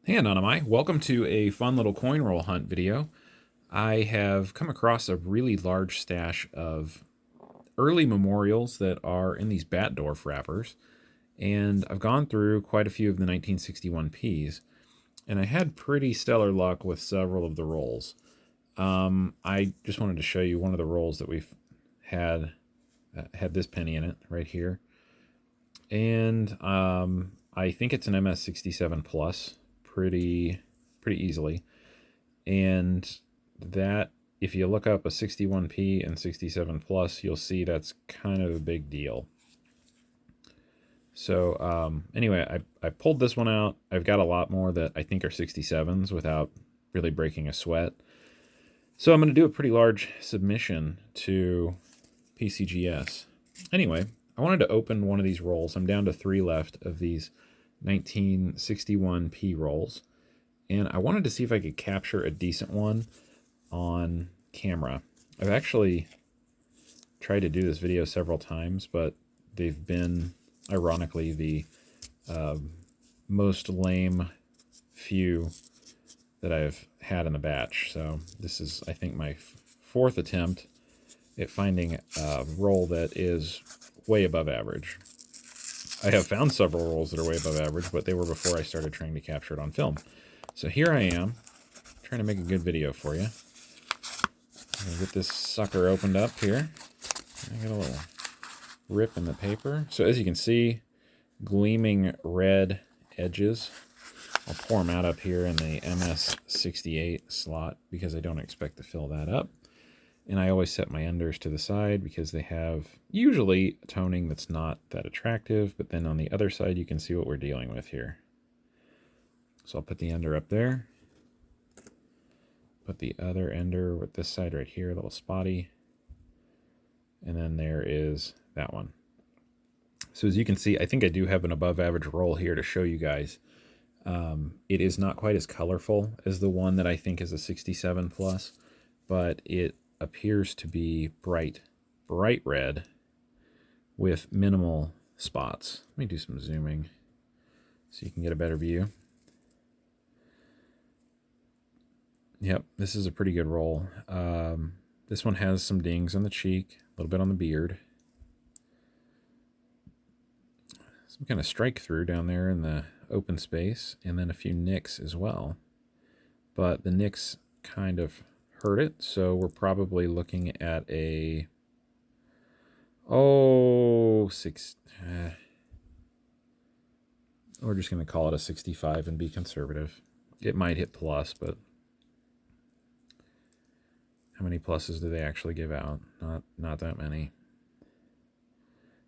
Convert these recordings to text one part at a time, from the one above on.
Hey Anonymai, welcome to a fun little coin roll hunt video. I have come across a really large stash of early memorials that are in these Batdorf wrappers, and I've gone through quite a few of the 1961 Ps, and I had pretty stellar luck with several of the rolls. I just wanted to show you one of the rolls that we've had this penny in it right here, and I think it's an MS67 Plus pretty easily. And that, if you look up a 61p and 67 plus, you'll see that's kind of a big deal. So anyway, I pulled this one out. I've got a lot more that I think are 67s without really breaking a sweat. So I'm going to do a pretty large submission to PCGS. Anyway, I wanted to open one of these rolls. I'm down to 3 left of these 1961p rolls. And I wanted to see if I could capture a decent one on camera. I've actually tried to do this video several times, but they've been, ironically, the most lame few that I've had in the batch. So this is, I think, my 4th attempt at finding a roll that is way above average. I have found several rolls that are way above average, but they were before I started trying to capture it on film. So here I am, trying to make a good video for you. I'm going to get this sucker opened up here. I got a little rip in the paper. So as you can see, gleaming red edges. I'll pour them out up here in the MS68 slot because I don't expect to fill that up. And I always set my unders to the side because they have usually a toning that's not that attractive, but then on the other side you can see what we're dealing with here. So I'll put the ender up there. Put the other ender with this side right here, a little spotty. And then there is that one. So as you can see, I think I do have an above average roll here to show you guys. It is not quite as colorful as the one that I think is a 67 plus, but it appears to be bright red with minimal spots. Let me do some zooming so you can get a better view. Yep, this is a pretty good roll. This one has some dings on the cheek, a little bit on the beard. Some kind of strike through down there in the open space, and then a few nicks as well. But the nicks kind of hurt it, so we're probably looking at a... we're just going to call it a 65 and be conservative. It might hit plus, but how many pluses do they actually give out? Not that many.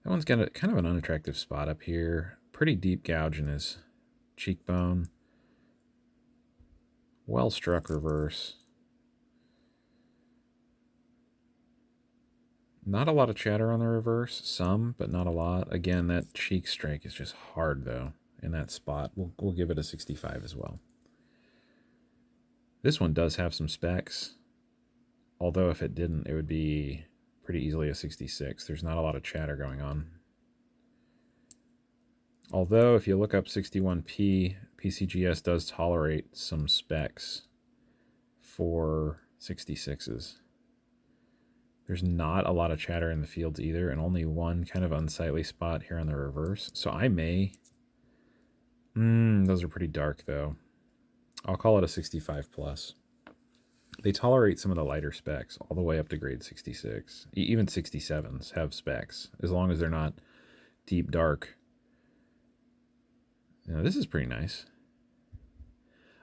That one's got a kind of an unattractive spot up here. Pretty deep gouge in his cheekbone. Well struck reverse. Not a lot of chatter on the reverse. Some, but not a lot. Again, that cheek strike is just hard, though, in that spot. We'll give it a 65 as well. This one does have some specs. Although if it didn't, it would be pretty easily a 66. There's not a lot of chatter going on. Although if you look up 61p, PCGS does tolerate some specs for 66s. There's not a lot of chatter in the fields either, and only one kind of unsightly spot here on the reverse. So I may... those are pretty dark, though. I'll call it a 65 plus. They tolerate some of the lighter specs all the way up to grade 66. Even 67s have specs, as long as they're not deep dark. Now, this is pretty nice.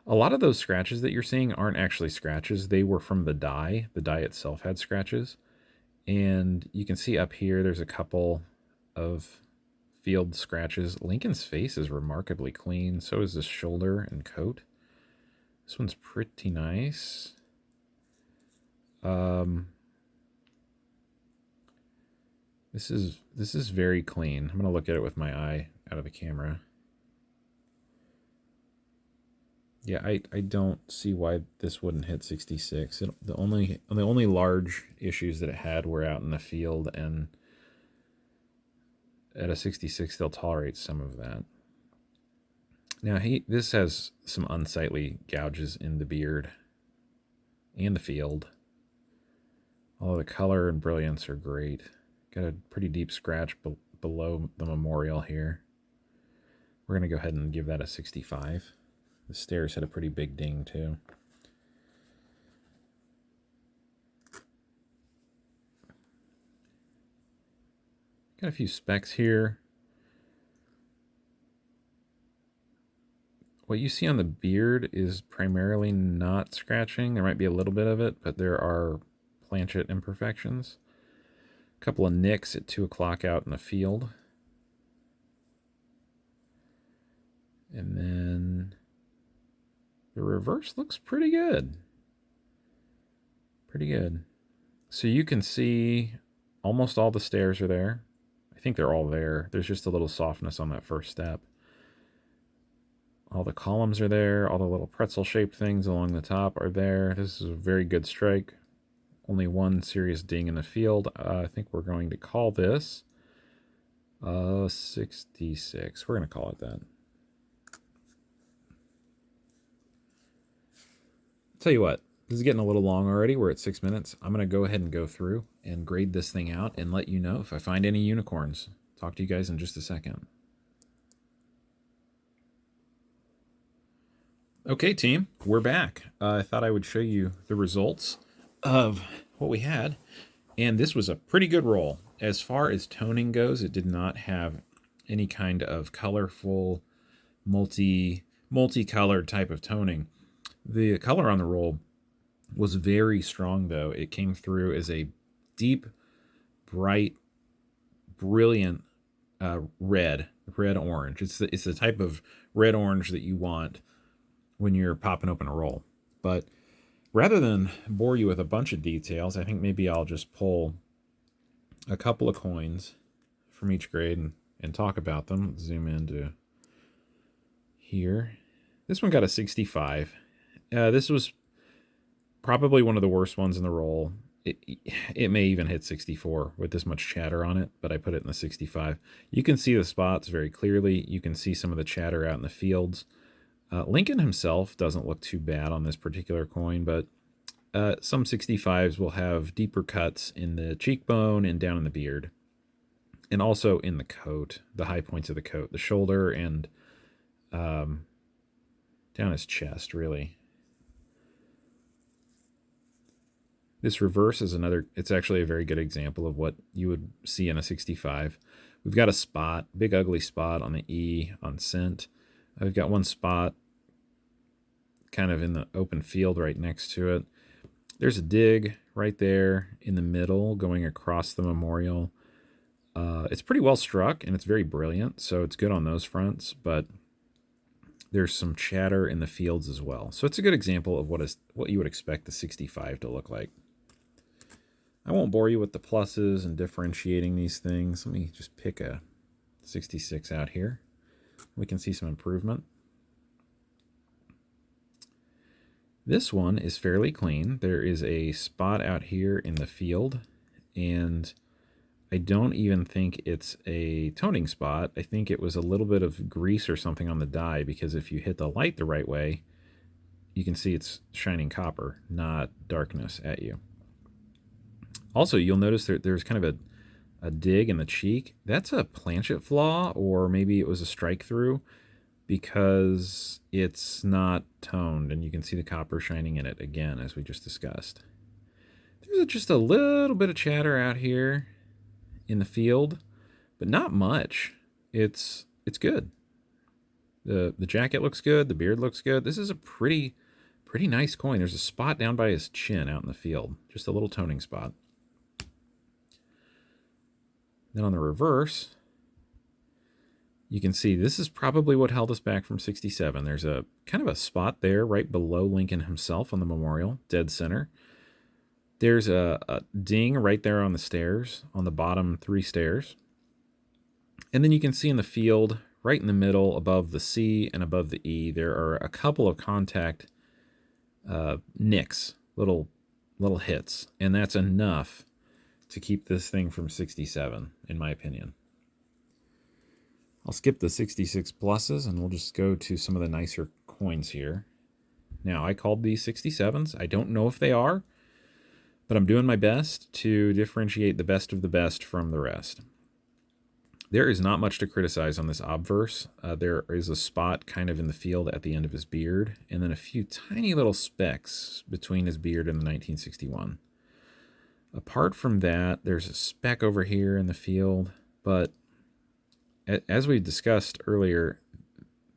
A lot of those scratches that you're seeing aren't actually scratches. They were from the die. The die itself had scratches. And you can see up here there's a couple of field scratches. Lincoln's face is remarkably clean. So is his shoulder and coat. This one's pretty nice. This is very clean. I'm gonna look at it with my eye out of the camera. Yeah, I don't see why this wouldn't hit 66. The only large issues that it had were out in the field, and at a 66 they'll tolerate some of that. Now, this has some unsightly gouges in the beard and the field. Although the color and brilliance are great. Got a pretty deep scratch below the memorial here. We're going to go ahead and give that a 65. The stairs had a pretty big ding, too. Got a few specks here. What you see on the beard is primarily not scratching. There might be a little bit of it, but there are planchet imperfections. A couple of nicks at 2 o'clock out in the field. And then the reverse looks pretty good. Pretty good. So you can see almost all the stairs are there. I think they're all there. There's just a little softness on that first step. All the columns are there. All the little pretzel-shaped things along the top are there. This is a very good strike. Only one serious ding in the field. I think we're going to call this 66. We're going to call it that. Tell you what, this is getting a little long already. We're at 6 minutes. I'm going to go ahead and go through and grade this thing out and let you know if I find any unicorns. Talk to you guys in just a second. Okay, team, we're back. I thought I would show you the results of what we had, and this was a pretty good roll. As far as toning goes, it did not have any kind of colorful, multicolored type of toning. The color on the roll was very strong, though. It came through as a deep, bright, brilliant red-orange. It's the type of red-orange that you want when you're popping open a roll. But rather than bore you with a bunch of details, I think maybe I'll just pull a couple of coins from each grade and talk about them. Let's zoom into here. This one got a 65. This was probably one of the worst ones in the roll. It may even hit 64 with this much chatter on it, but I put it in the 65. You can see the spots very clearly. You can see some of the chatter out in the fields. Lincoln himself doesn't look too bad on this particular coin, but some 65s will have deeper cuts in the cheekbone and down in the beard, and also in the coat, the high points of the coat, the shoulder, and down his chest, really. This reverse is it's actually a very good example of what you would see in a 65. We've got a spot, big ugly spot on the E on scent. I've got one spot kind of in the open field right next to it. There's a dig right there in the middle going across the memorial. It's pretty well struck and it's very brilliant, so it's good on those fronts, but there's some chatter in the fields as well. So it's a good example of what you would expect the 65 to look like. I won't bore you with the pluses and differentiating these things. Let me just pick a 66 out here. We can see some improvement. This one is fairly clean. There is a spot out here in the field, and I don't even think it's a toning spot. I think it was a little bit of grease or something on the die, because if you hit the light the right way, you can see it's shining copper, not darkness at you. Also, you'll notice there's kind of a dig in the cheek. That's a planchet flaw, or maybe it was a strike through, because it's not toned, and you can see the copper shining in it again, as we just discussed. There's just a little bit of chatter out here in the field, but not much. It's good. The jacket looks good. The beard looks good. This is a pretty nice coin. There's a spot down by his chin out in the field, just a little toning spot. Then on the reverse, you can see this is probably what held us back from 67. There's a kind of a spot there right below Lincoln himself on the memorial, dead center. There's a ding right there on the stairs, on the bottom 3 stairs. And then you can see in the field, right in the middle, above the C and above the E, there are a couple of contact nicks, little hits. And that's enough to keep this thing from 67, in my opinion. I'll skip the 66 pluses and we'll just go to some of the nicer coins here. Now, I called these 67s. I don't know if they are, but I'm doing my best to differentiate the best of the best from the rest. There is not much to criticize on this obverse. There is a spot kind of in the field at the end of his beard, and then a few tiny little specks between his beard and the 1961. Apart from that, there's a speck over here in the field, but as we discussed earlier,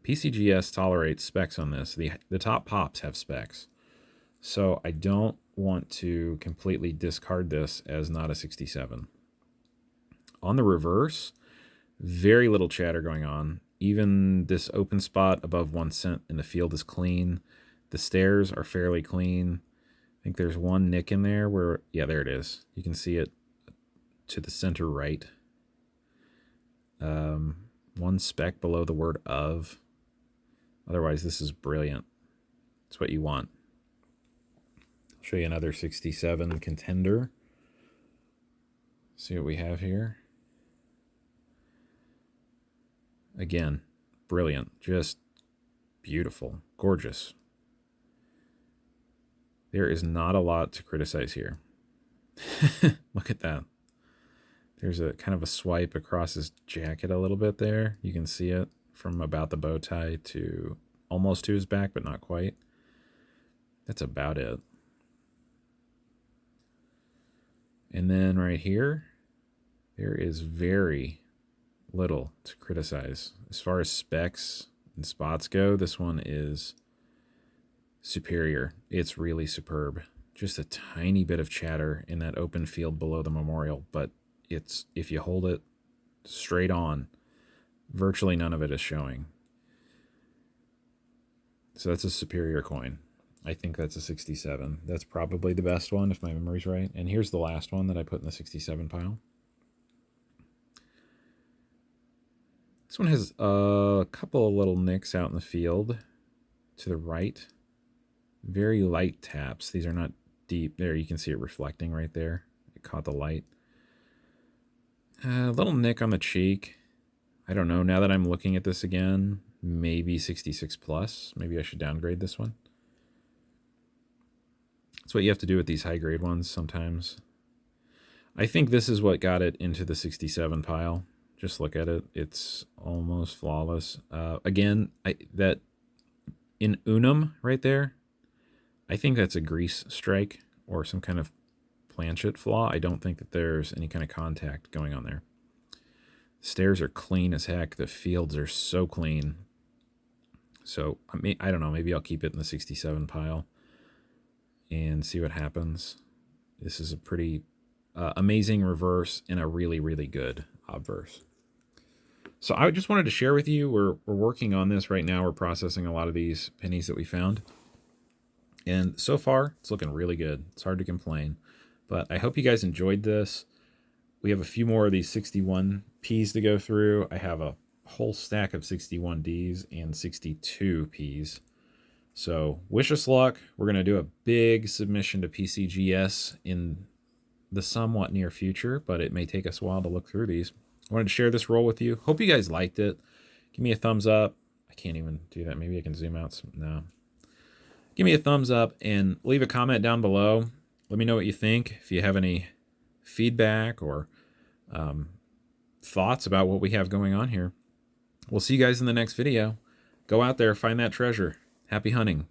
PCGS tolerates specs on this. The top pops have specs. So I don't want to completely discard this as not a 67. On the reverse, very little chatter going on. Even this open spot above 1 cent in the field is clean. The stairs are fairly clean. I think there's one nick in there where, yeah, there it is. You can see it to the center right. One speck below the word of. Otherwise, this is brilliant. It's what you want. I'll show you another 67 contender. See what we have here. Again, brilliant. Just beautiful. Gorgeous. There is not a lot to criticize here. Look at that. There's a kind of a swipe across his jacket a little bit there. You can see it from about the bow tie to almost to his back, but not quite. That's about it. And then right here, there is very little to criticize. As far as specs and spots go, this one is superior. It's really superb. Just a tiny bit of chatter in that open field below the memorial, but it's, if you hold it straight on, virtually none of it is showing. So that's a superior coin. I think that's a 67. That's probably the best one if my memory's right. And here's the last one that I put in the 67 pile. This one has a couple of little nicks out in the field to the right. Very light taps. These are not deep. There, you can see it reflecting right there. It caught the light. A little nick on the cheek. I don't know. Now that I'm looking at this again, maybe 66 plus. Maybe I should downgrade this one. That's what you have to do with these high grade ones sometimes. I think this is what got it into the 67 pile. Just look at it. It's almost flawless. Again, that in unum right there, I think that's a grease strike or some kind of planchet flaw. I don't think that there's any kind of contact going on there. Stairs are clean as heck. The fields are so clean. So, I don't know. Maybe I'll keep it in the 67 pile and see what happens. This is a pretty amazing reverse and a really, really good obverse. So I just wanted to share with you, we're working on this right now. We're processing a lot of these pennies that we found. And so far, it's looking really good. It's hard to complain. But I hope you guys enjoyed this. We have a few more of these 61Ps to go through. I have a whole stack of 61Ds and 62Ps. So wish us luck. We're going to do a big submission to PCGS in the somewhat near future, but it may take us a while to look through these. I wanted to share this roll with you. Hope you guys liked it. Give me a thumbs up. I can't even do that. Maybe I can zoom out some. No. Give me a thumbs up and leave a comment down below. Let me know what you think. If you have any feedback or thoughts about what we have going on here. We'll see you guys in the next video. Go out there, find that treasure. Happy hunting.